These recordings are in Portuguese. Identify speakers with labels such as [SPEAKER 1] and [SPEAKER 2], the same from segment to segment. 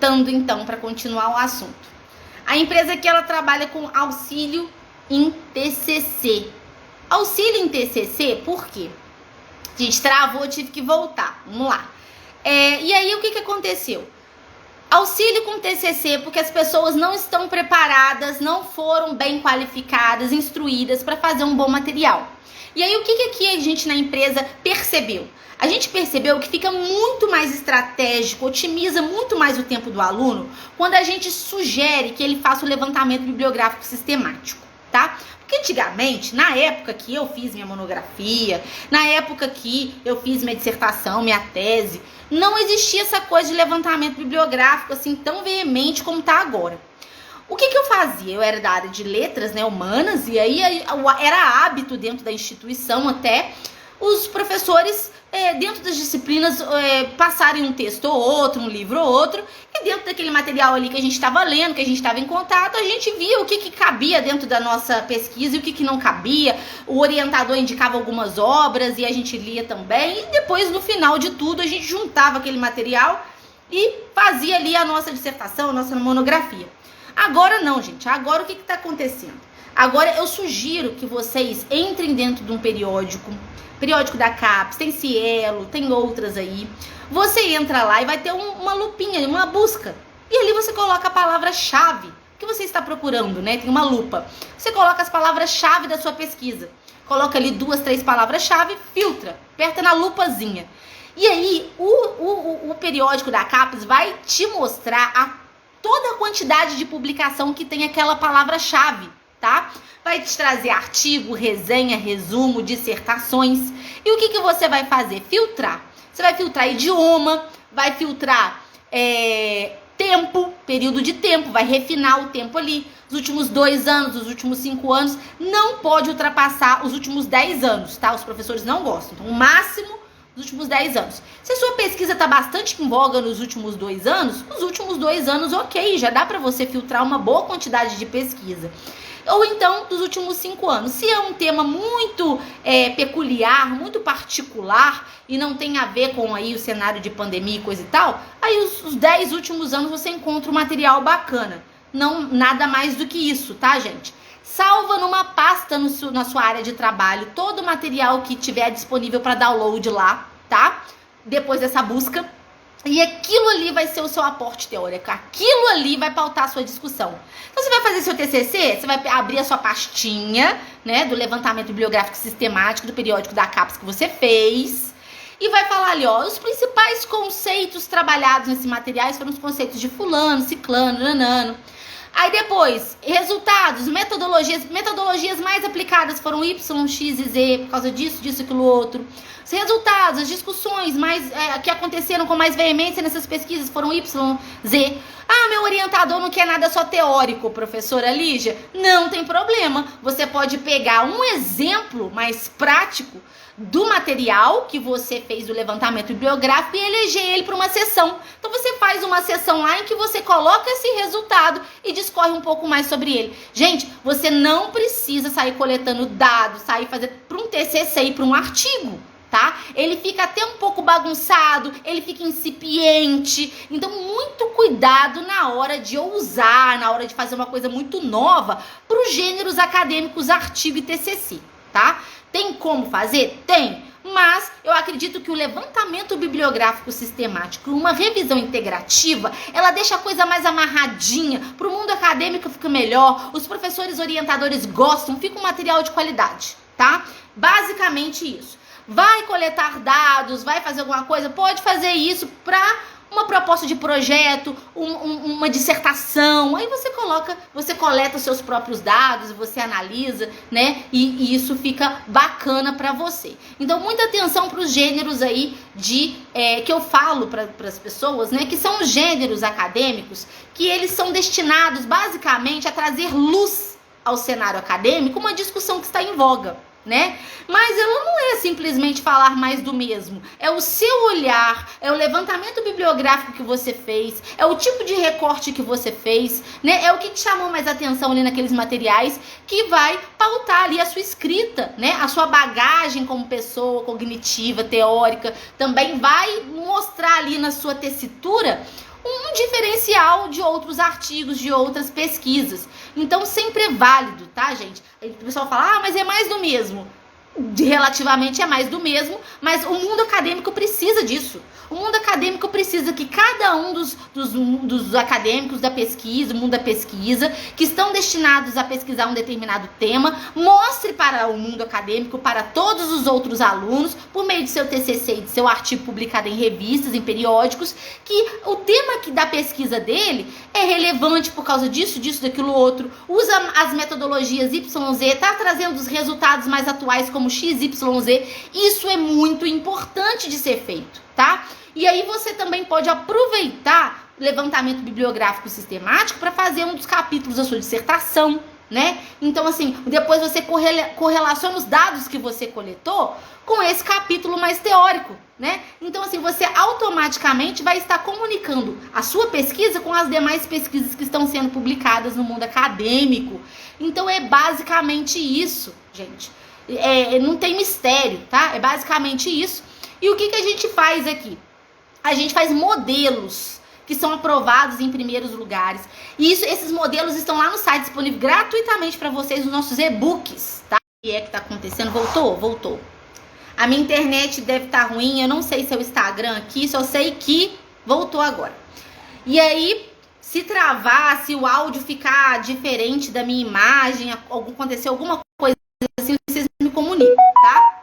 [SPEAKER 1] voltando então para continuar o assunto. A empresa aqui ela trabalha com auxílio em TCC. Auxílio em TCC, por quê? A gente travou, tive que voltar. Vamos lá. E aí o que aconteceu? Auxílio com TCC, porque as pessoas não estão preparadas, não foram bem qualificadas, instruídas para fazer um bom material. E aí o que aqui a gente na empresa percebeu? A gente percebeu que fica muito mais estratégico, otimiza muito mais o tempo do aluno quando a gente sugere que ele faça o levantamento bibliográfico sistemático, tá? Porque antigamente, na época que eu fiz minha monografia, na época que eu fiz minha dissertação, minha tese, não existia essa coisa de levantamento bibliográfico assim tão veemente como tá agora. O que eu fazia? Eu era da área de letras, né, humanas, e aí era hábito dentro da instituição até os professores, dentro das disciplinas, passarem um texto ou outro, um livro ou outro, e dentro daquele material ali que a gente estava lendo, que a gente estava em contato, a gente via o que cabia dentro da nossa pesquisa e o que não cabia. O orientador indicava algumas obras e a gente lia também, e depois, no final de tudo, a gente juntava aquele material e fazia ali a nossa dissertação, a nossa monografia. Agora não, gente. Agora o que está acontecendo? Agora eu sugiro que vocês entrem dentro de um periódico da CAPES, tem Cielo, tem outras aí. Você entra lá e vai ter uma lupinha, uma busca. E ali você coloca a palavra-chave que você está procurando, né? Tem uma lupa. Você coloca as palavras-chave da sua pesquisa. Coloca ali 2, 3 palavras-chave, filtra, aperta na lupazinha. E aí o periódico da CAPES vai te mostrar toda a quantidade de publicação que tem aquela palavra-chave, tá? Vai te trazer artigo, resenha, resumo, dissertações. E o que você vai fazer? Filtrar. Você vai filtrar idioma, vai filtrar tempo, período de tempo, vai refinar o tempo ali. Os últimos 2 anos, os últimos 5 anos, não pode ultrapassar os últimos 10 anos, tá? Os professores não gostam. Então, o máximo, os últimos 10 anos. Se a sua pesquisa está bastante em voga nos últimos 2 anos, os últimos 2 anos, ok, já dá para você filtrar uma boa quantidade de pesquisa. Ou então, dos últimos 5 anos. Se é um tema muito peculiar, muito particular, e não tem a ver com aí o cenário de pandemia e coisa e tal, aí os 10 últimos anos você encontra um material bacana. Não, nada mais do que isso, tá, gente? Salva numa pasta na sua área de trabalho todo o material que tiver disponível para download lá, tá? Depois dessa busca. E aquilo ali vai ser o seu aporte teórico. Aquilo ali vai pautar a sua discussão. Então, você vai fazer seu TCC, você vai abrir a sua pastinha, né, do levantamento bibliográfico sistemático do periódico da CAPES que você fez. E vai falar ali, ó, os principais conceitos trabalhados nesses materiais foram os conceitos de fulano, ciclano, nanano. Aí depois, resultados, metodologias mais aplicadas foram Y, X e Z, por causa disso, aquilo outro. Os resultados, as discussões que aconteceram com mais veemência nessas pesquisas foram Y, Z. Ah, meu orientador não quer nada só teórico, professora Lígia. Não tem problema. Você pode pegar um exemplo mais prático do material que você fez do levantamento bibliográfico e eleger ele para uma sessão. Então você faz uma sessão lá em que você coloca esse resultado e discorre um pouco mais sobre ele. Gente, você não precisa sair coletando dados, sair fazer para um TCC e para um artigo, tá? Ele fica até um pouco bagunçado, ele fica incipiente. Então muito cuidado na hora de ousar, na hora de fazer uma coisa muito nova para os gêneros acadêmicos artigo e TCC, tá? Tem como fazer? Tem. Mas eu acredito que o levantamento bibliográfico sistemático, uma revisão integrativa, ela deixa a coisa mais amarradinha, para o mundo acadêmico fica melhor, os professores orientadores gostam, fica um material de qualidade, tá? Basicamente isso. Vai coletar dados, vai fazer alguma coisa, pode fazer isso para uma proposta de projeto, uma dissertação, aí você coleta os seus próprios dados, você analisa, né, e isso fica bacana para você. Então, muita atenção para os gêneros aí que eu falo para as pessoas, né, que são os gêneros acadêmicos, que eles são destinados basicamente a trazer luz ao cenário acadêmico, uma discussão que está em voga, né? Mas ela não é simplesmente falar mais do mesmo. É o seu olhar, é o levantamento bibliográfico que você fez, é o tipo de recorte que você fez, né? É o que te chamou mais atenção ali naqueles materiais que vai pautar ali a sua escrita, né? A sua bagagem como pessoa cognitiva, teórica, também vai mostrar ali na sua tessitura um diferencial de outros artigos, de outras pesquisas. Então sempre é válido, tá, gente? Aí o pessoal fala, mas é mais do mesmo. Relativamente é mais do mesmo, mas o mundo acadêmico precisa disso. O mundo acadêmico precisa que cada um dos acadêmicos da pesquisa, o mundo da pesquisa, que estão destinados a pesquisar um determinado tema, mostre para o mundo acadêmico, para todos os outros alunos, por meio de seu TCC e de seu artigo publicado em revistas, em periódicos, que o tema da pesquisa dele é relevante por causa disso, daquilo outro, usa as metodologias YZ, está trazendo os resultados mais atuais como XYZ. Isso é muito importante de ser feito, tá? E aí você também pode aproveitar o levantamento bibliográfico sistemático para fazer um dos capítulos da sua dissertação, né? Então, assim, depois você correlaciona os dados que você coletou com esse capítulo mais teórico, né? Então, assim, você automaticamente vai estar comunicando a sua pesquisa com as demais pesquisas que estão sendo publicadas no mundo acadêmico. Então, é basicamente isso, gente. Não tem mistério, tá? É basicamente isso. E o que a gente faz aqui? A gente faz modelos que são aprovados em primeiros lugares. E esses modelos estão lá no site, disponível gratuitamente para vocês, nos nossos e-books, tá? O que é que tá acontecendo? Voltou. A minha internet deve estar ruim, eu não sei se é o Instagram aqui, só sei que voltou agora. E aí, se travar, se o áudio ficar diferente da minha imagem, acontecer alguma coisa assim, vocês me comunicam, tá?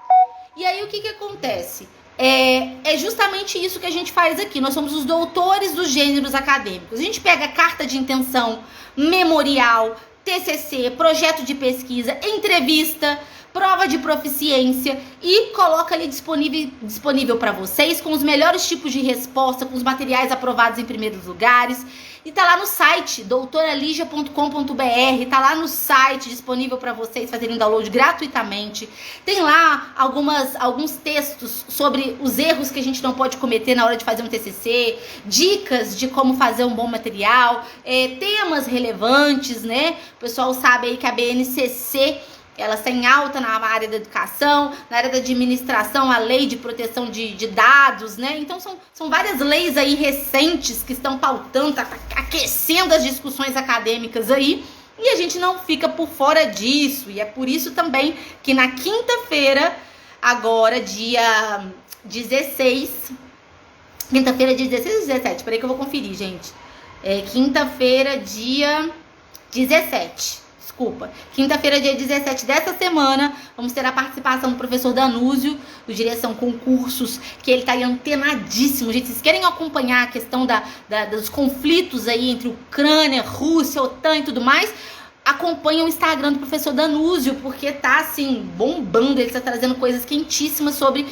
[SPEAKER 1] E aí, o que acontece? É justamente isso que a gente faz aqui. Nós somos os doutores dos gêneros acadêmicos. A gente pega carta de intenção, memorial, TCC, projeto de pesquisa, entrevista, prova de proficiência e coloca ali disponível para vocês com os melhores tipos de resposta, com os materiais aprovados em primeiros lugares. E tá lá no site, doutoraligia.com.br, tá lá no site disponível para vocês fazerem download gratuitamente. Tem lá alguns textos sobre os erros que a gente não pode cometer na hora de fazer um TCC, dicas de como fazer um bom material, temas relevantes, né? O pessoal sabe aí que a BNCC, ela está em alta na área da educação, na área da administração, a lei de proteção de dados, né? Então são várias leis aí recentes que estão pautando, tá aquecendo as discussões acadêmicas aí, e a gente não fica por fora disso. E é por isso também que na quinta-feira, agora dia 16, quinta-feira dia 16 ou 17? Peraí que eu vou conferir, gente. Quinta-feira dia 17. Desculpa, quinta-feira, dia 17 dessa semana, vamos ter a participação do professor Danúzio, do Direção Concursos, que ele tá aí antenadíssimo. Gente, vocês querem acompanhar a questão dos conflitos aí entre Ucrânia, Rússia, OTAN e tudo mais? Acompanha o Instagram do professor Danúzio, porque tá assim, bombando. Ele tá trazendo coisas quentíssimas sobre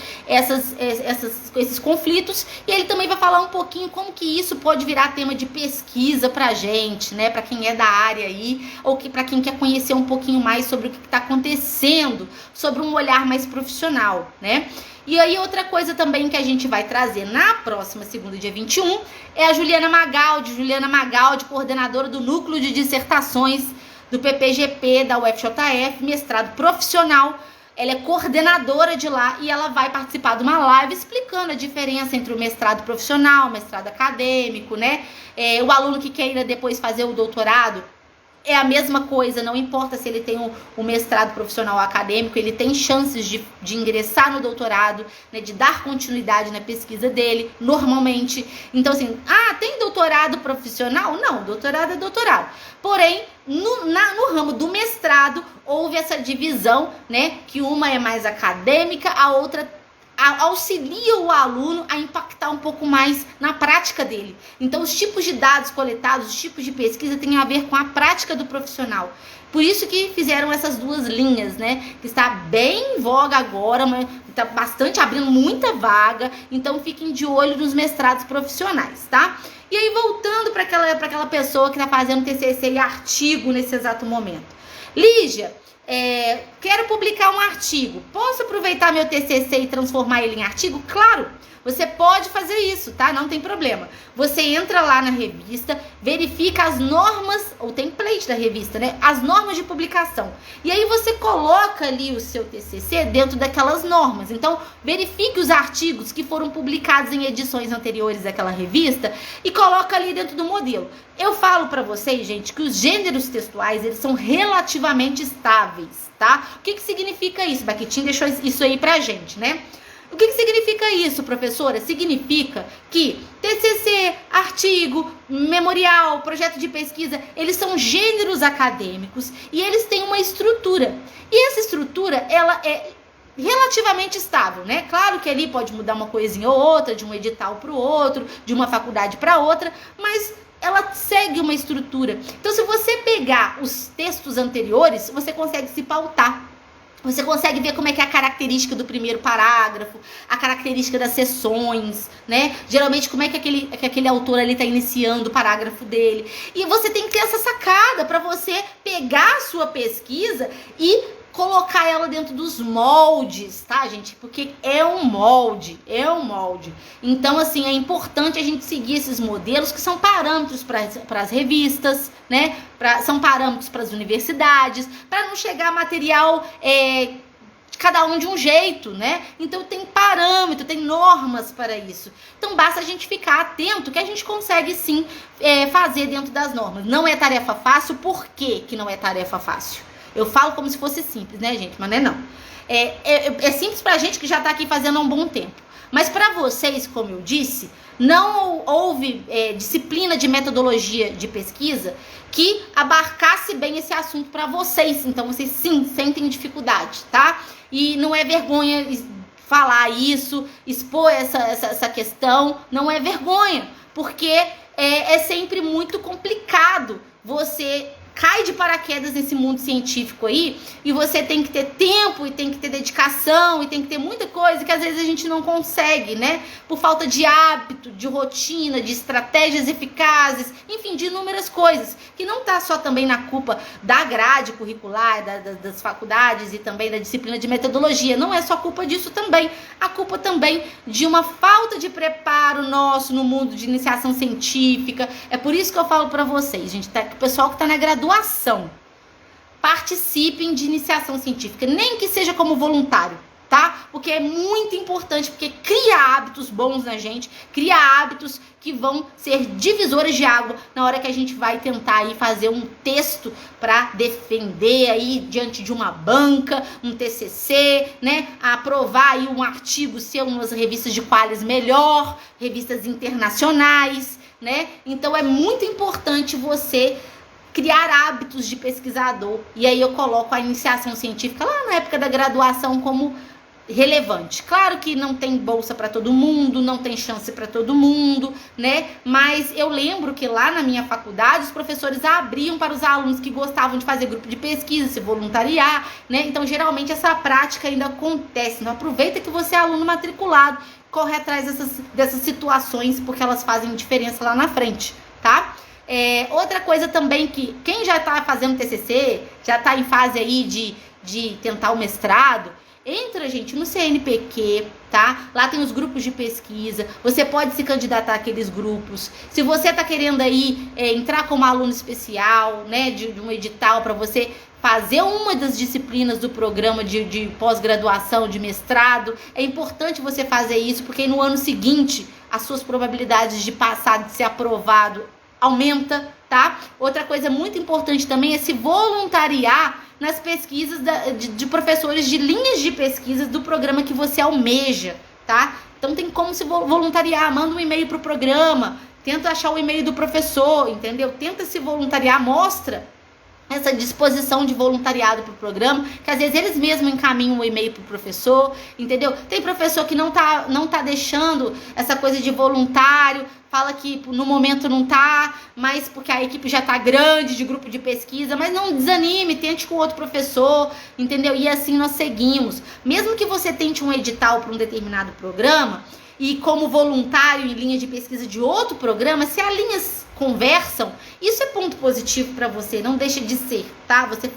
[SPEAKER 1] esses conflitos. E ele também vai falar um pouquinho como que isso pode virar tema de pesquisa pra gente, né? Pra quem é da área aí, ou pra quem quer conhecer um pouquinho mais sobre o que tá acontecendo, sobre um olhar mais profissional, né? E aí outra coisa também que a gente vai trazer na próxima segunda, dia 21, é a Juliana Magaldi, coordenadora do Núcleo de Dissertações do PPGP, da UFJF, mestrado profissional. Ela é coordenadora de lá e ela vai participar de uma live explicando a diferença entre o mestrado profissional, o mestrado acadêmico, né? O aluno que queira depois fazer o doutorado, é a mesma coisa, não importa se ele tem o mestrado profissional ou acadêmico, ele tem chances de ingressar no doutorado, né, de dar continuidade na pesquisa dele, normalmente. Então, assim, tem doutorado profissional? Não, doutorado é doutorado. Porém, no ramo do mestrado, houve essa divisão, né, que uma é mais acadêmica, a outra auxilia o aluno a impactar um pouco mais na prática dele. Então, os tipos de dados coletados, os tipos de pesquisa têm a ver com a prática do profissional. Por isso que fizeram essas duas linhas, né? Que está bem em voga agora, mas está bastante abrindo muita vaga. Então, fiquem de olho nos mestrados profissionais, tá? E aí, voltando para aquela pessoa que está fazendo TCC e artigo nesse exato momento. Lígia, quero publicar um artigo. Posso aproveitar meu TCC e transformar ele em artigo? Claro! Você pode fazer isso, tá? Não tem problema. Você entra lá na revista, verifica as normas, o template da revista, né? As normas de publicação. E aí você coloca ali o seu TCC dentro daquelas normas. Então, verifique os artigos que foram publicados em edições anteriores daquela revista e coloca ali dentro do modelo. Eu falo pra vocês, gente, que os gêneros textuais, eles são relativamente estáveis, tá? O que significa isso? Bakhtin deixou isso aí pra gente, né? O que significa isso, professora? Significa que TCC, artigo, memorial, projeto de pesquisa, eles são gêneros acadêmicos e eles têm uma estrutura. E essa estrutura, ela é relativamente estável, né? Claro que ali pode mudar uma coisinha ou outra, de um edital para o outro, de uma faculdade para outra, mas ela segue uma estrutura. Então, se você pegar os textos anteriores, você consegue se pautar. Você consegue ver como é que é a característica do primeiro parágrafo, a característica das seções, né? Geralmente, como é que aquele autor ali está iniciando o parágrafo dele. E você tem que ter essa sacada para você pegar a sua pesquisa e colocar ela dentro dos moldes, tá, gente? Porque é um molde. Então, assim, é importante a gente seguir esses modelos que são parâmetros para as revistas, né? São parâmetros para as universidades, para não chegar material cada um de um jeito, né? Então tem parâmetro, tem normas para isso. Então basta a gente ficar atento que a gente consegue sim fazer dentro das normas. Não é tarefa fácil. Por que não é tarefa fácil? Eu falo como se fosse simples, né, gente? Mas não é não. É simples pra gente que já tá aqui fazendo há um bom tempo. Mas pra vocês, como eu disse, não houve disciplina de metodologia de pesquisa que abarcasse bem esse assunto pra vocês. Então, vocês sim sentem dificuldade, tá? E não é vergonha falar isso, expor essa questão. Não é vergonha, porque é sempre muito complicado. Você cai de paraquedas nesse mundo científico aí e você tem que ter tempo e tem que ter dedicação e tem que ter muita coisa que às vezes a gente não consegue, né? Por falta de hábito, de rotina, de estratégias eficazes, enfim, de inúmeras coisas, que não tá só também na culpa da grade curricular, das faculdades e também da disciplina de metodologia, não é só culpa disso também, a culpa também de uma falta de preparo nosso no mundo de iniciação científica. É por isso que eu falo pra vocês, gente, o pessoal que tá na graduação, participem de iniciação científica, nem que seja como voluntário, tá? Porque é muito importante, porque cria hábitos bons na gente, cria hábitos que vão ser divisores de água na hora que a gente vai tentar aí fazer um texto para defender aí diante de uma banca, um TCC, né? Aprovar aí um artigo seu em umas revistas de qualis melhor, revistas internacionais, né? Então é muito importante você criar hábitos de pesquisador. E aí eu coloco a iniciação científica lá na época da graduação como relevante. Claro que não tem bolsa para todo mundo, não tem chance para todo mundo, né? Mas eu lembro que lá na minha faculdade os professores abriam para os alunos que gostavam de fazer grupo de pesquisa, se voluntariar, né? Então geralmente essa prática ainda acontece. Então aproveita que você é aluno matriculado, corre atrás dessas situações, porque elas fazem diferença lá na frente, tá? Outra coisa também, que quem já está fazendo TCC, já está em fase aí de tentar o mestrado, entra, gente, no CNPq, tá? Lá tem os grupos de pesquisa, você pode se candidatar àqueles grupos. Se você está querendo aí entrar como aluno especial, né, de um edital para você fazer uma das disciplinas do programa de pós-graduação, de mestrado, é importante você fazer isso, porque no ano seguinte as suas probabilidades de passar, de ser aprovado, aumenta, tá? Outra coisa muito importante também é se voluntariar nas pesquisas de professores de linhas de pesquisa do programa que você almeja, tá? Então tem como se voluntariar, manda um e-mail pro programa, tenta achar o e-mail do professor, entendeu? Tenta se voluntariar, mostra essa disposição de voluntariado para o programa, que às vezes eles mesmos encaminham o e-mail para o professor, entendeu? Tem professor que não tá deixando essa coisa de voluntário, fala que no momento não tá, mas porque a equipe já tá grande de grupo de pesquisa, mas não desanime, tente com outro professor, entendeu? E assim nós seguimos. Mesmo que você tente um edital para um determinado programa, e como voluntário em linha de pesquisa de outro programa, se as linhas conversam, isso é ponto positivo para você, não deixa de ser, tá? Você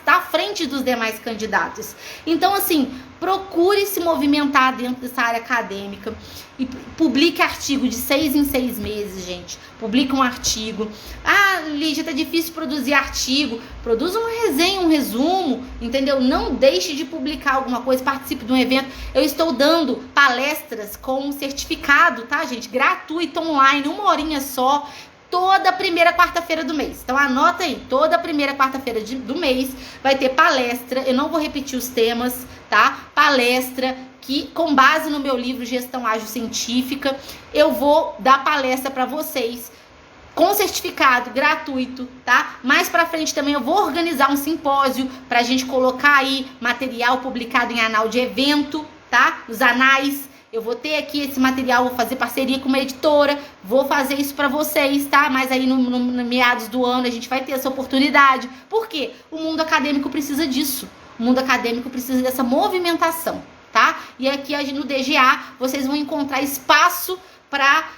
[SPEAKER 1] tá à frente dos demais candidatos. Então, assim, procure se movimentar dentro dessa área acadêmica e publique artigo de 6 em 6 meses, gente. Publica um artigo. Ah, Lígia, tá difícil produzir artigo. Produza uma resenha, um resumo, entendeu? Não deixe de publicar alguma coisa, participe de um evento. Eu estou dando palestras com certificado, tá, gente? Gratuito, online, 1 horinha só. Toda primeira quarta-feira do mês. Então anota aí, toda primeira quarta-feira do mês vai ter palestra. Eu não vou repetir os temas, tá? Palestra que, com base no meu livro Gestão Ágil Científica, eu vou dar palestra para vocês com certificado gratuito, tá? Mais pra frente também eu vou organizar um simpósio pra gente colocar aí material publicado em anal de evento, tá? Os anais. Eu vou ter aqui esse material, vou fazer parceria com uma editora, vou fazer isso pra vocês, tá? Mas aí no meados do ano a gente vai ter essa oportunidade. Por quê? O mundo acadêmico precisa disso. O mundo acadêmico precisa dessa movimentação, tá? E aqui no DGA vocês vão encontrar espaço pra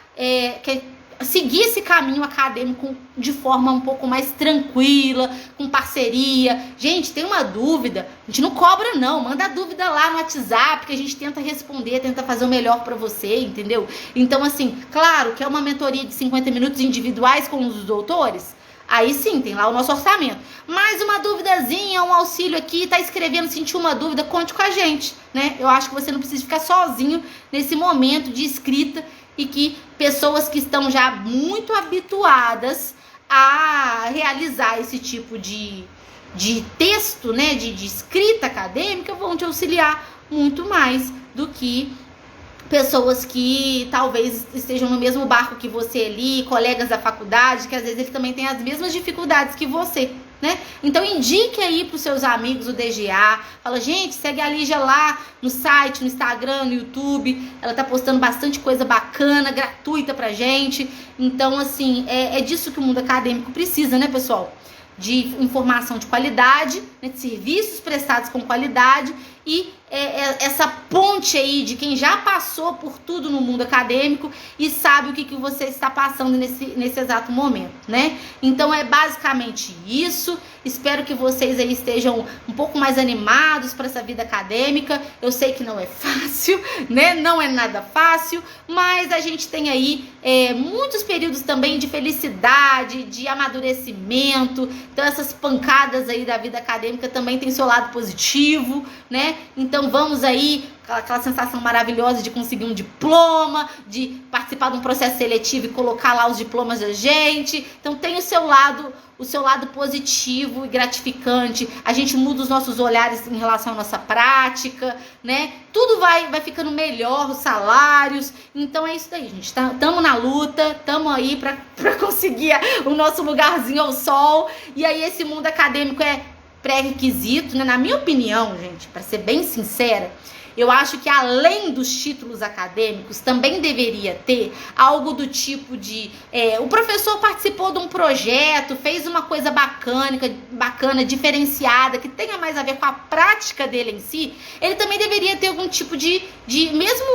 [SPEAKER 1] seguir esse caminho acadêmico de forma um pouco mais tranquila, com parceria. Gente, tem uma dúvida, a gente não cobra não, manda a dúvida lá no WhatsApp que a gente tenta responder, tenta fazer o melhor pra você, entendeu? Então, assim, claro que é uma mentoria de 50 minutos individuais com os doutores, aí sim, tem lá o nosso orçamento. Mais uma duvidazinha, um auxílio aqui, tá escrevendo, sentiu uma dúvida, conte com a gente, né? Eu acho que você não precisa ficar sozinho nesse momento de escrita e que pessoas que estão já muito habituadas a realizar esse tipo de texto, né, de escrita acadêmica, vão te auxiliar muito mais do que pessoas que talvez estejam no mesmo barco que você ali, colegas da faculdade, que às vezes eles também têm as mesmas dificuldades que você, né? Então indique aí pros seus amigos o DGA, fala, gente, segue a Lígia lá no site, no Instagram, no YouTube, ela tá postando bastante coisa bacana, gratuita pra gente. Então, assim, é disso que o mundo acadêmico precisa, né, pessoal? De informação de qualidade, né, de serviços prestados com qualidade e essa ponte aí de quem já passou por tudo no mundo acadêmico e sabe o que você está passando nesse exato momento, né? Então é basicamente isso. Espero que vocês aí estejam um pouco mais animados para essa vida acadêmica. Eu sei que não é fácil, né? Não é nada fácil, mas a gente tem aí muitos períodos também de felicidade, de amadurecimento. Então essas pancadas aí da vida acadêmica também tem seu lado positivo, né? Então vamos aí, aquela sensação maravilhosa de conseguir um diploma, de participar de um processo seletivo e colocar lá os diplomas da gente. Então tem o seu lado positivo e gratificante. A gente muda os nossos olhares em relação à nossa prática, né? Tudo vai ficando melhor, os salários. Então é isso daí, gente. Tamo na luta, tamo aí pra conseguir o nosso lugarzinho ao sol. E aí esse mundo acadêmico é pré-requisito, né? Na minha opinião, gente, para ser bem sincera, eu acho que além dos títulos acadêmicos, também deveria ter algo do tipo de... o professor participou de um projeto, fez uma coisa bacana, diferenciada, que tenha mais a ver com a prática dele em si, ele também deveria ter algum tipo de mesmo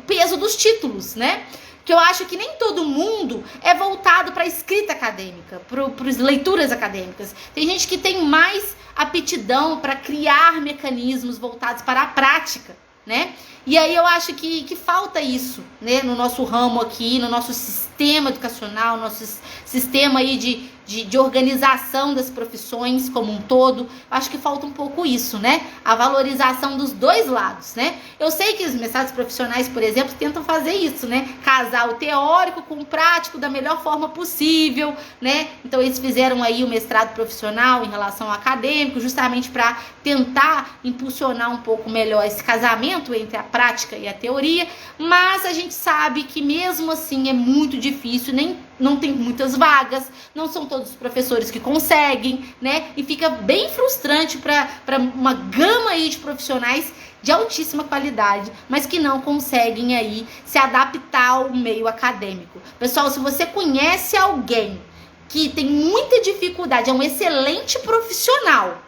[SPEAKER 1] peso dos títulos, né? Que eu acho que nem todo mundo é voltado para a escrita acadêmica, para as leituras acadêmicas. Tem gente que tem mais aptidão para criar mecanismos voltados para a prática, né? E aí eu acho que falta isso, né? No nosso ramo aqui, no nosso sistema educacional, nosso sistema aí de organização das profissões como um todo. Acho que falta um pouco isso, né? A valorização dos dois lados, né? Eu sei que os mestrados profissionais, por exemplo, tentam fazer isso, né? Casar o teórico com o prático da melhor forma possível, né? Então eles fizeram aí o mestrado profissional em relação ao acadêmico, justamente para tentar impulsionar um pouco melhor esse casamento entre a prática e a teoria, mas a gente sabe que mesmo assim é muito difícil, não tem muitas vagas, não são todos os professores que conseguem, né? E fica bem frustrante para uma gama aí de profissionais de altíssima qualidade, mas que não conseguem aí se adaptar ao meio acadêmico. Pessoal, se você conhece alguém que tem muita dificuldade, é um excelente profissional,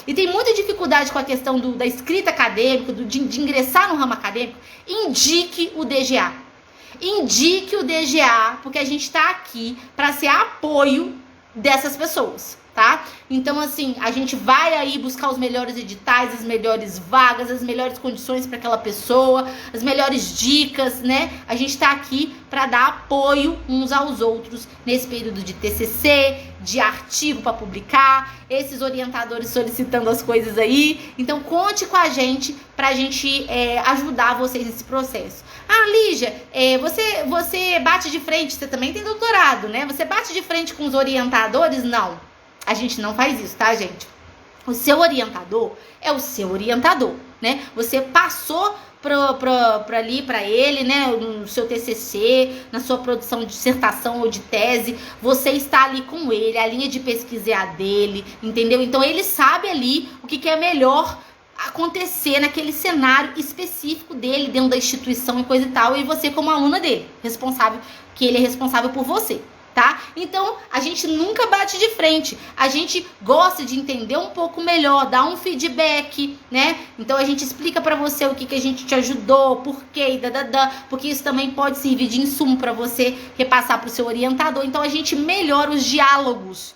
[SPEAKER 1] e tem muita dificuldade com a questão da escrita acadêmica, de ingressar no ramo acadêmico, indique o DGA. Indique o DGA, porque a gente está aqui para ser apoio dessas pessoas, tá? Então, assim, a gente vai aí buscar os melhores editais, as melhores vagas, as melhores condições para aquela pessoa, as melhores dicas, né? A gente tá aqui para dar apoio uns aos outros nesse período de TCC, de artigo para publicar, esses orientadores solicitando as coisas aí. Então, conte com a gente pra gente ajudar vocês nesse processo. Ah, Lígia, você bate de frente, você também tem doutorado, né? Você bate de frente com os orientadores? Não, a gente não faz isso, tá, gente? O seu orientador é o seu orientador, né? Você passou para ele, né, no seu TCC, na sua produção de dissertação ou de tese, você está ali com ele, a linha de pesquisa é a dele, entendeu? Então ele sabe ali o que é melhor acontecer naquele cenário específico dele, dentro da instituição e coisa e tal, e você como aluna dele, ele é responsável por você. Tá? Então, a gente nunca bate de frente, a gente gosta de entender um pouco melhor, dar um feedback, né? Então, a gente explica pra você o que a gente te ajudou, por quê, porque isso também pode servir de insumo pra você repassar pro seu orientador. Então, a gente melhora os diálogos,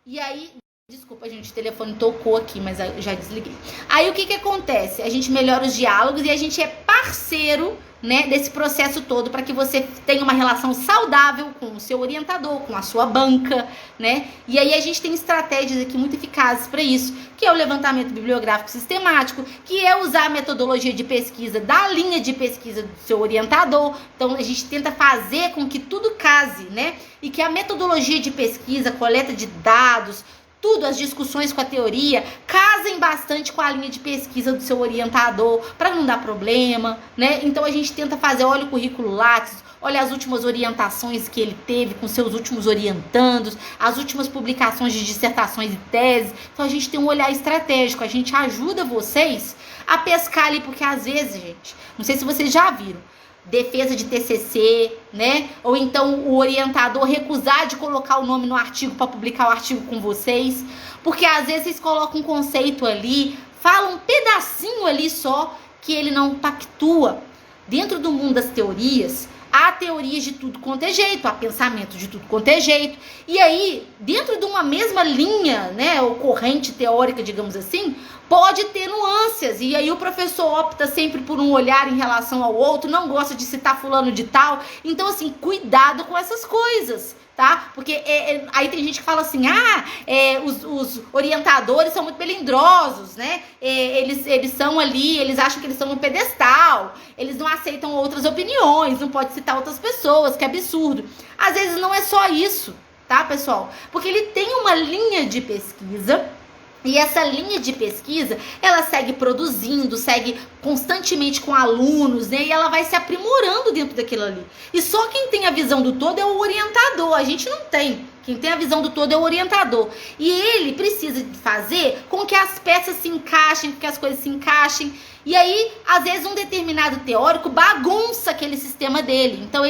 [SPEAKER 1] E aí, desculpa, gente, o telefone tocou aqui, mas eu já desliguei. Aí, o que acontece? A gente melhora os diálogos e a gente é parceiro, né, desse processo todo, para que você tenha uma relação saudável com o seu orientador, com a sua banca, né? E aí a gente tem estratégias aqui muito eficazes para isso, que é o levantamento bibliográfico sistemático, que é usar a metodologia de pesquisa da linha de pesquisa do seu orientador. Então a gente tenta fazer com que tudo case, né? E que a metodologia de pesquisa, coleta de dados, tudo, as discussões com a teoria, casem bastante com a linha de pesquisa do seu orientador, para não dar problema, né? Então a gente tenta fazer, olha o currículo Lattes, olha as últimas orientações que ele teve com seus últimos orientandos, as últimas publicações de dissertações e teses. Então a gente tem um olhar estratégico, a gente ajuda vocês a pescar ali, porque às vezes, gente, não sei se vocês já viram, defesa de TCC, né? Ou então o orientador recusar de colocar o nome no artigo para publicar o artigo com vocês, porque às vezes vocês colocam um conceito ali, falam um pedacinho ali só que ele não pactua. Dentro do mundo das teorias, há teorias de tudo quanto é jeito, há pensamento de tudo quanto é jeito. E aí, dentro de uma mesma linha, né, ou corrente teórica, digamos assim, pode ter nuances. E aí o professor opta sempre por um olhar em relação ao outro, não gosta de citar fulano de tal. Então, assim, cuidado com essas coisas, tá? Porque aí tem gente que fala assim, os orientadores são muito melindrosos, né? Eles são ali, eles acham que eles são um pedestal, eles não aceitam outras opiniões, não pode citar outras pessoas, que absurdo. Às vezes não é só isso, tá, pessoal? Porque ele tem uma linha de pesquisa, e essa linha de pesquisa, ela segue produzindo, segue constantemente com alunos, né? E ela vai se aprimorando dentro daquilo ali. E só quem tem a visão do todo é o orientador, a gente não tem. Quem tem a visão do todo é o orientador. E ele precisa fazer com que as peças se encaixem, que as coisas se encaixem. E aí, às vezes, um determinado teórico bagunça aquele sistema dele. Então,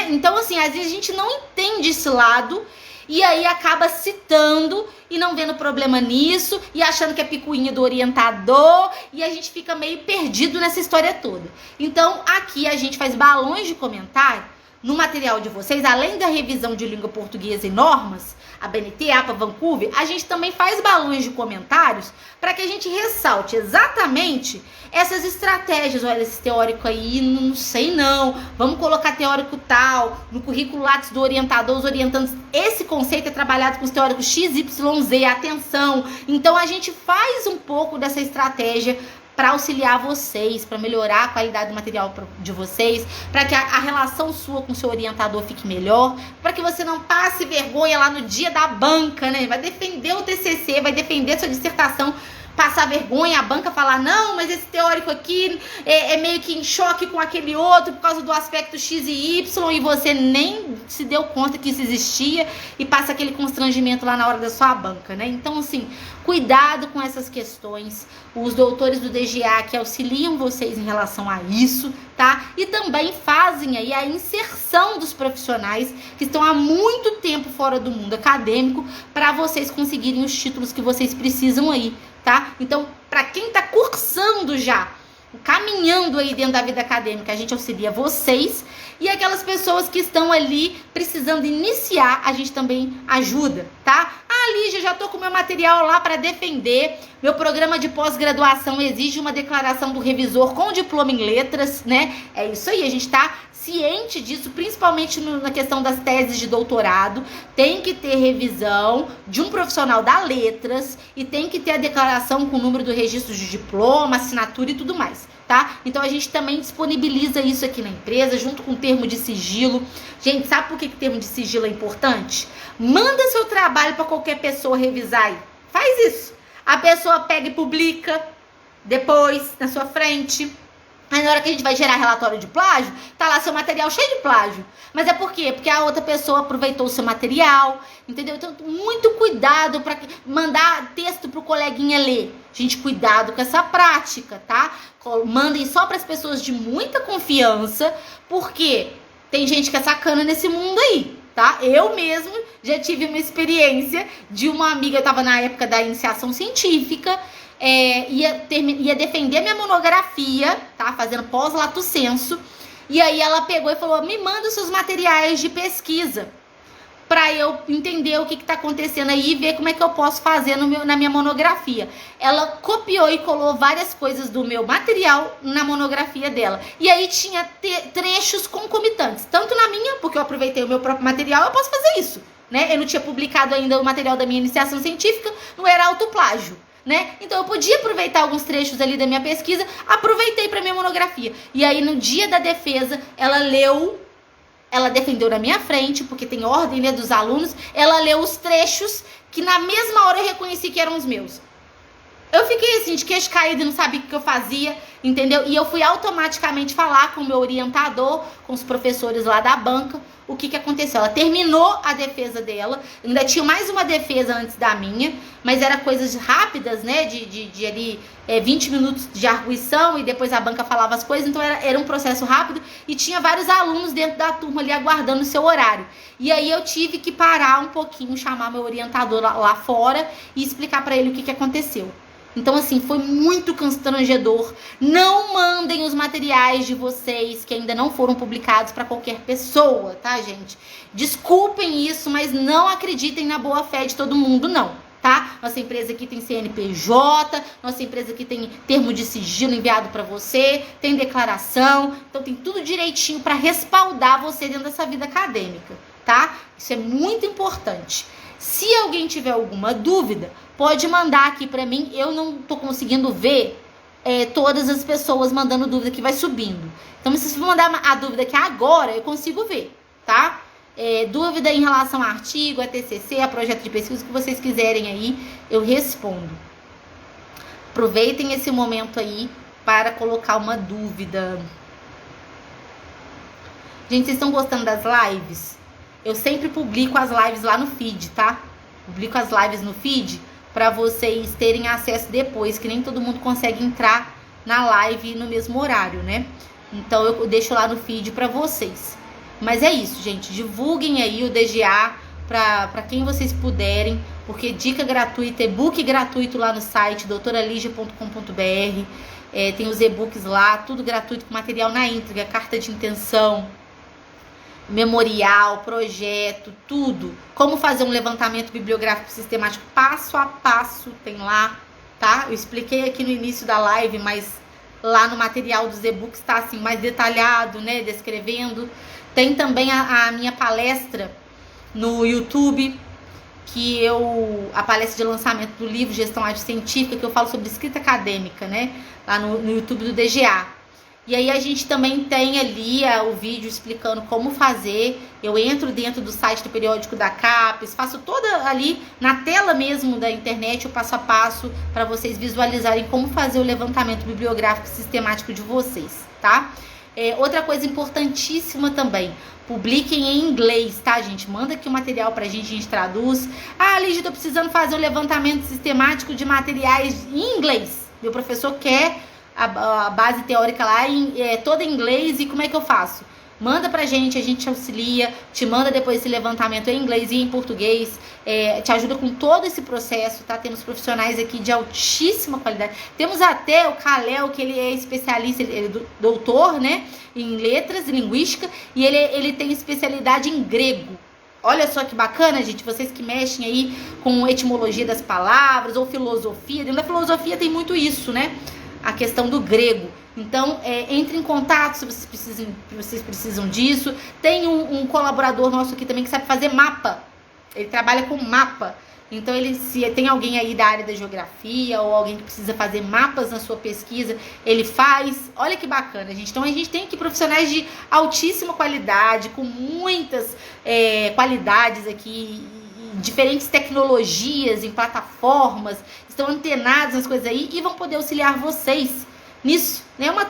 [SPEAKER 1] Então, assim, às vezes a gente não entende esse lado. E aí acaba citando e não vendo problema nisso, e achando que é picuinha do orientador, e a gente fica meio perdido nessa história toda. Então, aqui a gente faz balões de comentário no material de vocês, além da revisão de língua portuguesa e normas, a BNT, APA, Vancouver, a gente também faz balões de comentários para que a gente ressalte exatamente essas estratégias. Olha, esse teórico aí, não sei não, vamos colocar teórico tal, no currículo Lattes do orientador, os orientandos, esse conceito é trabalhado com os teóricos XYZ, atenção. Então a gente faz um pouco dessa estratégia para auxiliar vocês, para melhorar a qualidade do material de vocês, para que a relação sua com o seu orientador fique melhor, para que você não passe vergonha lá no dia da banca, né? Vai defender o TCC, vai defender sua dissertação, passar vergonha, a banca falar, não, mas esse teórico aqui é meio que em choque com aquele outro por causa do aspecto X e Y, e você nem se deu conta que isso existia, e passa aquele constrangimento lá na hora da sua banca, né? Então, assim, cuidado com essas questões. Os doutores do DGA que auxiliam vocês em relação a isso, tá? E também fazem aí a inserção dos profissionais que estão há muito tempo fora do mundo acadêmico para vocês conseguirem os títulos que vocês precisam aí, tá? Então, para quem tá cursando já caminhando aí dentro da vida acadêmica, a gente auxilia vocês, e aquelas pessoas que estão ali precisando iniciar, a gente também ajuda, tá? Ah, Lígia, já tô com meu material lá para defender. Meu programa de pós-graduação exige uma declaração do revisor com diploma em letras, né? É isso aí, a gente tá ciente disso, principalmente na questão das teses de doutorado. Tem que ter revisão de um profissional da letras e tem que ter a declaração com o número do registro de diploma, assinatura e tudo mais, tá? Então a gente também disponibiliza isso aqui na empresa, junto com o termo de sigilo. Gente, sabe por que o termo de sigilo é importante? Manda seu trabalho para qualquer pessoa revisar aí. Faz isso. A pessoa pega e publica depois na sua frente. Aí na hora que a gente vai gerar relatório de plágio, tá lá seu material cheio de plágio. Mas é por quê? Porque a outra pessoa aproveitou o seu material, entendeu? Então, muito cuidado para mandar texto pro coleguinha ler. Gente, cuidado com essa prática, tá? Mandem só para as pessoas de muita confiança, porque tem gente que é sacana nesse mundo aí, tá? Eu mesmo já tive uma experiência de uma amiga, eu tava na época da iniciação científica, ia defender minha monografia, tá? Fazendo pós-lato sensu. E aí ela pegou e falou, me manda os seus materiais de pesquisa pra eu entender o que tá acontecendo aí e ver como é que eu posso fazer na minha monografia. Ela copiou e colou várias coisas do meu material na monografia dela. E aí tinha trechos concomitantes. Tanto na minha, porque eu aproveitei o meu próprio material, eu posso fazer isso, né? Eu não tinha publicado ainda o material da minha iniciação científica, não era autoplágio, né? Então eu podia aproveitar alguns trechos ali da minha pesquisa, aproveitei para minha monografia. E aí no dia da defesa, ela defendeu na minha frente, porque tem ordem, né, dos alunos, ela leu os trechos que na mesma hora eu reconheci que eram os meus. Eu fiquei assim, de queixo caído, não sabia o que eu fazia, entendeu? E eu fui automaticamente falar com o meu orientador, com os professores lá da banca, o que aconteceu. Ela terminou a defesa dela, ainda tinha mais uma defesa antes da minha, mas era coisas rápidas, né, de ali 20 minutos de arguição e depois a banca falava as coisas, então era um processo rápido e tinha vários alunos dentro da turma ali aguardando o seu horário. E aí eu tive que parar um pouquinho, chamar meu orientador lá fora e explicar para ele o que aconteceu. Então, assim, foi muito constrangedor. Não mandem os materiais de vocês que ainda não foram publicados para qualquer pessoa, tá, gente? Desculpem isso, mas não acreditem na boa fé de todo mundo, não, tá? Nossa empresa aqui tem CNPJ, nossa empresa aqui tem termo de sigilo enviado para você, tem declaração, então tem tudo direitinho para respaldar você dentro dessa vida acadêmica, tá? Isso é muito importante. Se alguém tiver alguma dúvida, pode mandar aqui pra mim. Eu não tô conseguindo ver todas as pessoas mandando dúvida que vai subindo. Então, se você mandar a dúvida aqui agora, eu consigo ver, tá? Dúvida em relação a artigo, a TCC, a projeto de pesquisa, o que vocês quiserem aí, eu respondo. Aproveitem esse momento aí para colocar uma dúvida. Gente, vocês estão gostando das lives? Eu sempre publico as lives lá no feed, tá? Publico as lives no feed para vocês terem acesso depois, que nem todo mundo consegue entrar na live no mesmo horário, né? Então eu deixo lá no feed para vocês. Mas é isso, gente. Divulguem aí o DGA para quem vocês puderem, porque dica gratuita, e-book gratuito lá no site doutoraligia.com.br. Tem os e-books lá, tudo gratuito, com material na íntegra, carta de intenção, memorial, projeto, tudo. Como fazer um levantamento bibliográfico sistemático passo a passo, tem lá, tá? Eu expliquei aqui no início da live, mas lá no material dos e-books tá assim, mais detalhado, né? Descrevendo. Tem também a minha palestra no YouTube, a palestra de lançamento do livro Gestão Ágil Científica, que eu falo sobre escrita acadêmica, né? Lá no YouTube do DGA. E aí a gente também tem ali o vídeo explicando como fazer. Eu entro dentro do site do periódico da CAPES, faço toda ali na tela mesmo da internet, o passo a passo, para vocês visualizarem como fazer o levantamento bibliográfico sistemático de vocês, tá? Outra coisa importantíssima também, publiquem em inglês, tá, gente? Manda aqui o material pra gente, a gente traduz. Ah, Lígia, tô precisando fazer o levantamento sistemático de materiais em inglês. Meu professor quer a base teórica lá toda em inglês, e como é que eu faço? manda pra gente, a gente auxilia, te manda depois esse levantamento em inglês e em português, te ajuda com todo esse processo, tá? Temos profissionais aqui de altíssima qualidade. Temos até o Kalel, que ele é especialista, ele é doutor, né, em letras e linguística, e ele tem especialidade em grego. Olha só que bacana, gente, vocês que mexem aí com etimologia das palavras ou filosofia. Dentro da filosofia tem muito isso, né? A questão do grego. Então, entre em contato se vocês precisam disso. Tem um colaborador nosso aqui também que sabe fazer mapa. Ele trabalha com mapa. Então, se tem alguém aí da área da geografia ou alguém que precisa fazer mapas na sua pesquisa, ele faz. Olha que bacana, gente. Então, a gente tem aqui profissionais de altíssima qualidade, com muitas qualidades aqui, diferentes tecnologias em plataformas, estão antenados nas coisas aí e vão poder auxiliar vocês nisso, né? É uma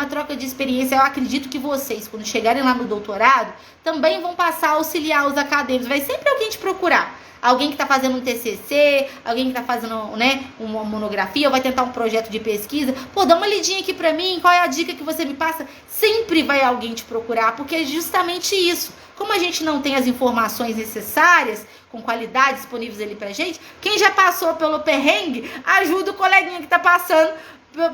[SPEAKER 1] troca de experiência. Eu acredito que vocês, quando chegarem lá no doutorado, também vão passar a auxiliar os acadêmicos. Vai sempre alguém te procurar. Alguém que está fazendo um TCC, alguém que está fazendo, né, uma monografia, ou vai tentar um projeto de pesquisa. Pô, dá uma lidinha aqui pra mim, qual é a dica que você me passa? Sempre vai alguém te procurar, porque é justamente isso. Como a gente não tem as informações necessárias, com qualidade disponíveis ali pra gente, quem já passou pelo perrengue, ajuda o coleguinha que tá passando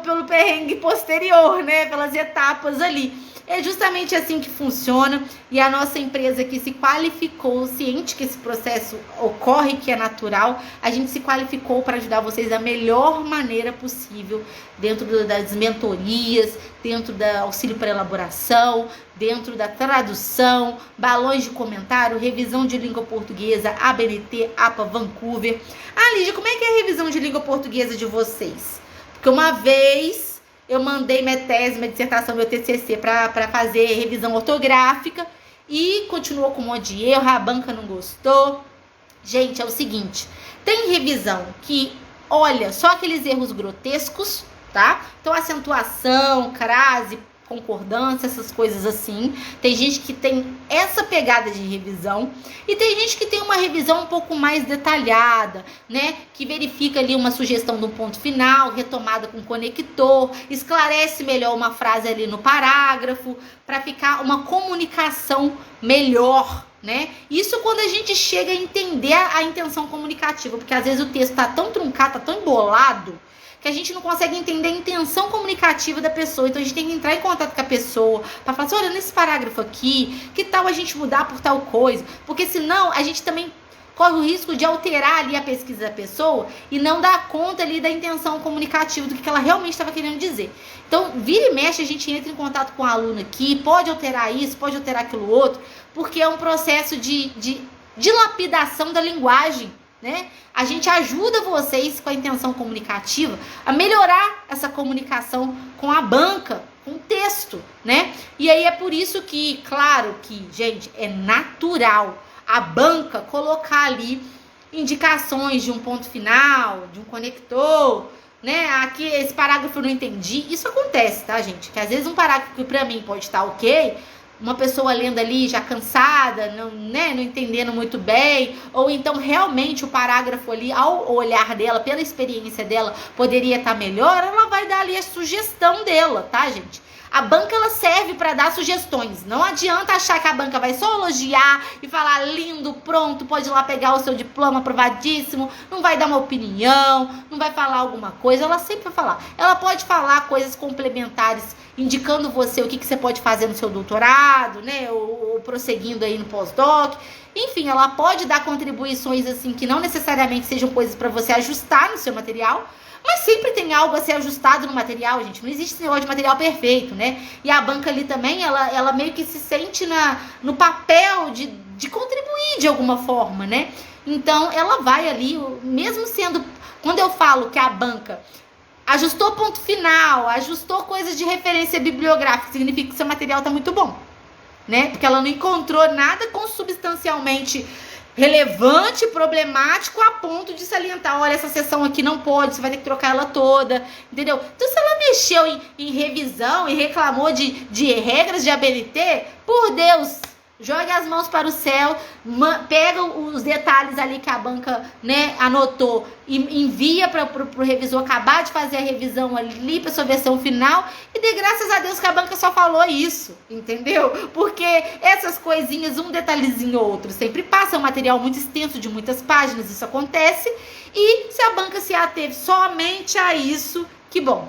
[SPEAKER 1] pelo perrengue posterior, né, pelas etapas ali. É justamente assim que funciona, e a nossa empresa que se qualificou, ciente que esse processo ocorre, que é natural, a gente se qualificou para ajudar vocês da melhor maneira possível, dentro das mentorias, dentro do auxílio para elaboração, dentro da tradução, balões de comentário, revisão de língua portuguesa, ABNT, APA, Vancouver. Ah, Lídia, como é que é a revisão de língua portuguesa de vocês? Porque uma vez eu mandei minha tese, minha dissertação, meu TCC para fazer revisão ortográfica e continuou com um monte de erro, a banca não gostou. Gente, é o seguinte, tem revisão que olha só aqueles erros grotescos, tá? Então, acentuação, crase, concordância, essas coisas assim. Tem gente que tem essa pegada de revisão e tem gente que tem uma revisão um pouco mais detalhada, né? Que verifica ali uma sugestão do ponto final, retomada com conector, esclarece melhor uma frase ali no parágrafo, para ficar uma comunicação melhor, né? Isso quando a gente chega a entender a intenção comunicativa, porque às vezes o texto tá tão truncado, tá tão embolado, que a gente não consegue entender a intenção comunicativa da pessoa. Então a gente tem que entrar em contato com a pessoa para falar assim, olha, nesse parágrafo aqui, que tal a gente mudar por tal coisa? Porque senão a gente também corre o risco de alterar ali a pesquisa da pessoa e não dar conta ali da intenção comunicativa, do que ela realmente estava querendo dizer. Então, vira e mexe, a gente entra em contato com o aluno aqui, pode alterar isso, pode alterar aquilo outro, porque é um processo de lapidação da linguagem, né? A gente ajuda vocês com a intenção comunicativa a melhorar essa comunicação com a banca, com o texto, né? E aí é por isso que, claro que, gente, é natural a banca colocar ali indicações de um ponto final, de um conector, né? Aqui esse parágrafo eu não entendi. Isso acontece, tá, gente? Que às vezes um parágrafo que pra mim pode estar ok, uma pessoa lendo ali já cansada, não entendendo muito bem, ou então realmente o parágrafo ali, ao olhar dela, pela experiência dela, poderia estar melhor, ela vai dar ali a sugestão dela, tá, gente? A banca, ela serve para dar sugestões. Não adianta achar que a banca vai só elogiar e falar lindo, pronto, pode ir lá pegar o seu diploma aprovadíssimo. Não vai dar uma opinião, não vai falar alguma coisa. Ela sempre vai falar. Ela pode falar coisas complementares, indicando você o que você pode fazer no seu doutorado, né? Ou prosseguindo aí no pós-doc. Enfim, ela pode dar contribuições assim que não necessariamente sejam coisas para você ajustar no seu material, mas sempre tem algo a ser ajustado no material, gente. Não existe esse negócio de material perfeito, né? E a banca ali também, ela meio que se sente no papel de contribuir de alguma forma, né? Então, ela vai ali, mesmo sendo... Quando eu falo que a banca ajustou ponto final, ajustou coisas de referência bibliográfica, significa que seu material está muito bom, né? Porque ela não encontrou nada consubstancialmente relevante, problemático, a ponto de salientar, olha, essa seção aqui não pode, você vai ter que trocar ela toda, entendeu? Então, se ela mexeu em revisão e reclamou de regras de ABNT, por Deus, jogue as mãos para o céu, pega os detalhes ali que a banca, né, anotou e envia para o revisor acabar de fazer a revisão ali para sua versão final e dê graças a Deus que a banca só falou isso, entendeu? Porque essas coisinhas, um detalhezinho ou outro, sempre passa, é um material muito extenso de muitas páginas, isso acontece, e se a banca se ateve somente a isso, que bom.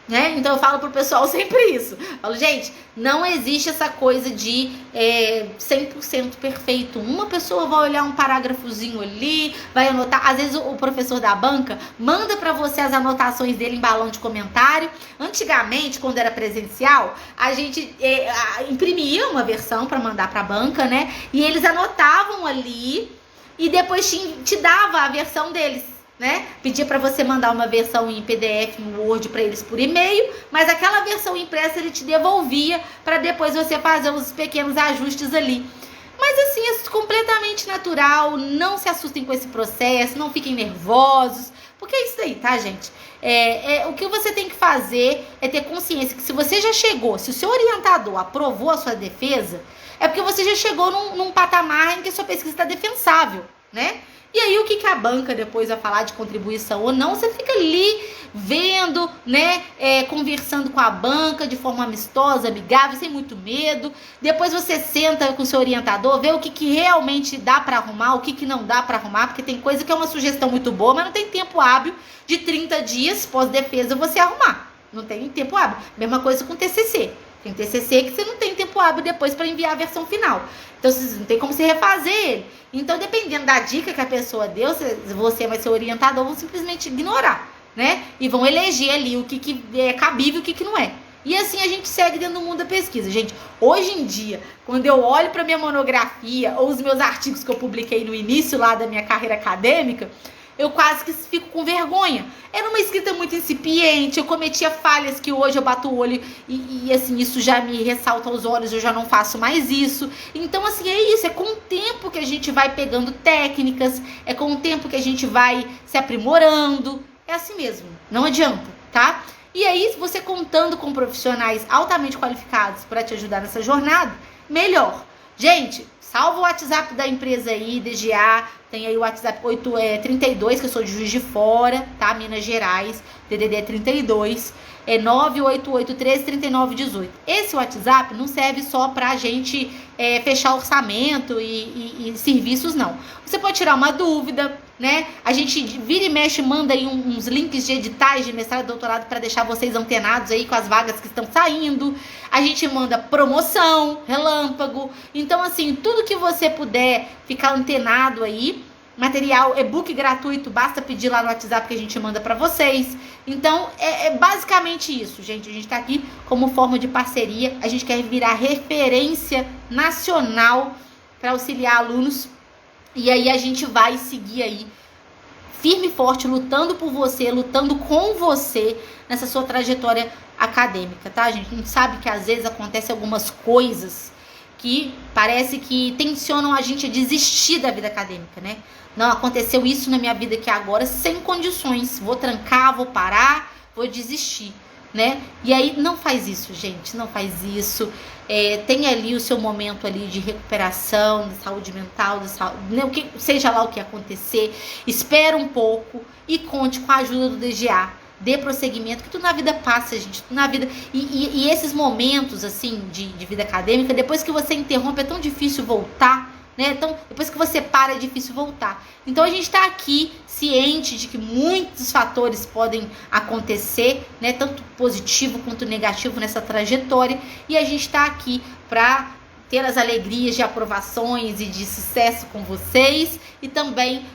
[SPEAKER 1] Né? Então eu falo pro pessoal sempre isso. Eu falo, gente, não existe essa coisa de 100% perfeito. Uma pessoa vai olhar um parágrafozinho ali, vai anotar. Às vezes o professor da banca manda para você as anotações dele em balão de comentário. Antigamente, quando era presencial, a gente imprimia uma versão para mandar para a banca, né? E eles anotavam ali e depois te dava a versão deles. Né? Pedia para você mandar uma versão em PDF, em Word para eles por e-mail, mas aquela versão impressa ele te devolvia para depois você fazer os pequenos ajustes ali. Mas assim, é completamente natural, não se assustem com esse processo, não fiquem nervosos, porque é isso aí, tá, gente? O que você tem que fazer é ter consciência que se você já chegou, se o seu orientador aprovou a sua defesa, é porque você já chegou num patamar em que a sua pesquisa está defensável, né? E aí o que a banca depois vai falar de contribuição ou não, você fica ali vendo, né, conversando com a banca de forma amistosa, amigável, sem muito medo. Depois você senta com o seu orientador, vê o que realmente dá para arrumar, o que não dá para arrumar, porque tem coisa que é uma sugestão muito boa, mas não tem tempo hábil de 30 dias pós-defesa você arrumar. Não tem tempo hábil. Mesma coisa com TCC. Tem TCC que você não tem tempo hábil depois para enviar a versão final. Então, você não tem como você refazer ele. Então, dependendo da dica que a pessoa deu, você vai ser orientador, vão simplesmente ignorar, né? E vão eleger ali o que é cabível e o que não é. E assim a gente segue dentro do mundo da pesquisa. Gente, hoje em dia, quando eu olho para minha monografia ou os meus artigos que eu publiquei no início lá da minha carreira acadêmica, eu quase que fico com vergonha. Era uma escrita muito incipiente, eu cometia falhas que hoje eu bato o olho e assim, isso já me ressalta aos olhos, eu já não faço mais isso. Então, assim, é isso, é com o tempo que a gente vai pegando técnicas, é com o tempo que a gente vai se aprimorando. É assim mesmo, não adianta, tá? E aí, você contando com profissionais altamente qualificados para te ajudar nessa jornada, melhor. Gente, salva o WhatsApp da empresa aí, DGA, tem aí o WhatsApp 32, que eu sou de Juiz de Fora, tá? Minas Gerais, DDD 32, 988133918. Esse WhatsApp não serve só pra gente fechar orçamento e serviços, não. Você pode tirar uma dúvida, né? A gente vira e mexe, manda aí uns links de editais de mestrado e doutorado para deixar vocês antenados aí com as vagas que estão saindo. A gente manda promoção, relâmpago. Então, assim, tudo que você puder ficar antenado aí, material, e-book gratuito, basta pedir lá no WhatsApp que a gente manda para vocês. Então, é basicamente isso, gente. A gente tá aqui como forma de parceria. A gente quer virar referência nacional para auxiliar alunos. E aí a gente vai seguir aí firme e forte, lutando por você, lutando com você nessa sua trajetória acadêmica, tá, gente? A gente sabe que às vezes acontecem algumas coisas que parece que tensionam a gente a desistir da vida acadêmica, né? Não, aconteceu isso na minha vida aqui agora sem condições. Vou trancar, vou parar, vou desistir, né? E aí não faz isso, gente, não faz isso. Tem ali o seu momento ali de recuperação, de saúde mental, né, seja lá o que acontecer. Espera um pouco e conte com a ajuda do DGA. Dê prosseguimento, que tudo na vida passa, gente. Tudo na vida. E esses momentos, assim, de vida acadêmica, depois que você interrompe, é tão difícil voltar, né? Então, depois que você para, é difícil voltar. Então, a gente está aqui ciente de que muitos fatores podem acontecer, né? Tanto positivo quanto negativo nessa trajetória. E a gente está aqui para ter as alegrias de aprovações e de sucesso com vocês. E também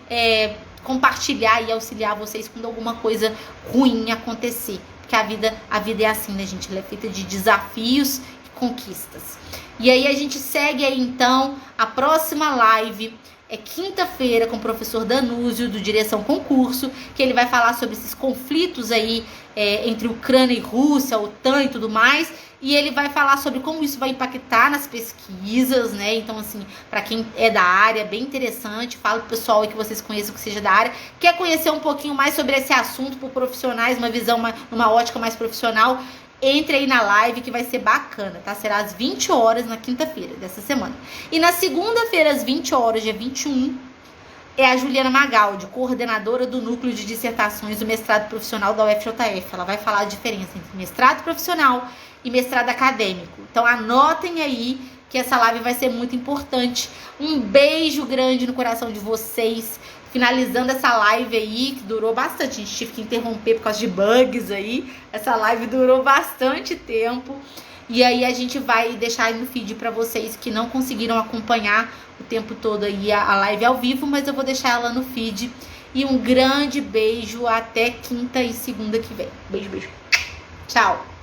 [SPEAKER 1] compartilhar e auxiliar vocês quando alguma coisa ruim acontecer. Porque a vida é assim, né, gente? Ela é feita de desafios e conquistas. E aí a gente segue aí, então, a próxima live é quinta-feira com o professor Danúzio, do Direção Concurso, que ele vai falar sobre esses conflitos aí entre Ucrânia e Rússia, OTAN e tudo mais. E ele vai falar sobre como isso vai impactar nas pesquisas, né? Então, assim, para quem é da área, bem interessante. Fala pro pessoal aí que vocês conheçam, que seja da área. Quer conhecer um pouquinho mais sobre esse assunto por profissionais, uma visão, uma ótica mais profissional? Entre aí na live que vai ser bacana, tá? Será às 20 horas na quinta-feira dessa semana. E na segunda-feira, às 20 horas, dia 21, é a Juliana Magaldi, coordenadora do Núcleo de Dissertações do Mestrado Profissional da UFJF. Ela vai falar a diferença entre mestrado profissional e mestrado acadêmico. Então anotem aí que essa live vai ser muito importante. Um beijo grande no coração de vocês. Finalizando essa live aí, que durou bastante. A gente tive que interromper por causa de bugs aí. Essa live durou bastante tempo. E aí a gente vai deixar aí no feed pra vocês que não conseguiram acompanhar o tempo todo aí a live ao vivo, mas eu vou deixar ela no feed. E um grande beijo até quinta e segunda que vem. Beijo, beijo. Tchau.